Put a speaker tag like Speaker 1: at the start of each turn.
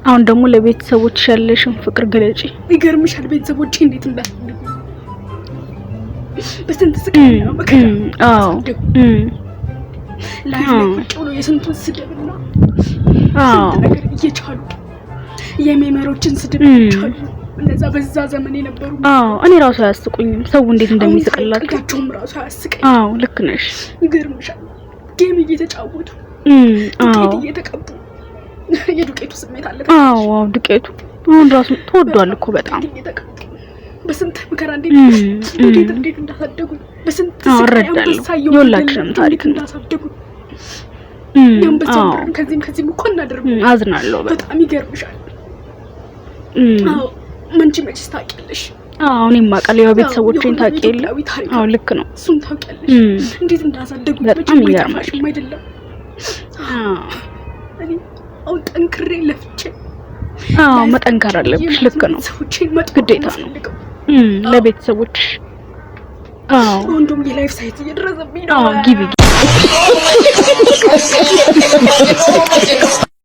Speaker 1: አሁን ደግሞ ለቤተሰቦች ያለሽን ፍቅር ገለጪ።
Speaker 2: ይገርምሻል ቤተሰቦቼ እንዴት እንዳደጉ በስንት ስቃይ ነው መከራ። አዎ ላይ ቁጭ ብሎ የስንቱን ስድብና ስንት ነገር እየቻሉ የሚመሮችን ስድብ እየቻሉ እነዛ በዛ ዘመን የነበሩ
Speaker 1: እኔ ራሱ አያስቁኝም ሰው እንዴት እንደሚስቅላቸው
Speaker 2: ታቸውም ራሱ አያስቀኝ።
Speaker 1: ልክ ነሽ።
Speaker 2: ይገርምሻል ጌም እየተጫወቱ ዱቄት እየተቀቡ የዱቄቱ ስሜት አለ።
Speaker 1: ዱቄቱ አሁን ራሱ ተወዷል እኮ በጣም
Speaker 2: በስንት መከራ እንዴት እንዳሳደጉ በስንት
Speaker 1: ስቃይ የሁላችንም ታሪክ ነው
Speaker 2: እንዳሳደጉ ከዚህም እኮ እናደርጉ
Speaker 1: አዝናለሁ
Speaker 2: በጣም ይገርምሻል። መንቺ መች ታውቂያለሽ?
Speaker 1: እኔም አውቃለሁ ያው ቤተሰቦቼን ታውቂ የለ? ልክ ነው
Speaker 2: እሱን ታውቂያለሽ እንዴት እንዳሳደጉ
Speaker 1: በጣም ይገርማል
Speaker 2: አይደለም? እኔ አሁን ጠንክሬ ለፍቼ
Speaker 1: መጠንከር አለብሽ። ልክ ነው ግዴታ ነው ለቤተሰቦች።
Speaker 2: ወንዶም የላይፍ ሳይት እየደረሰብኝ ነው።
Speaker 1: ግቢ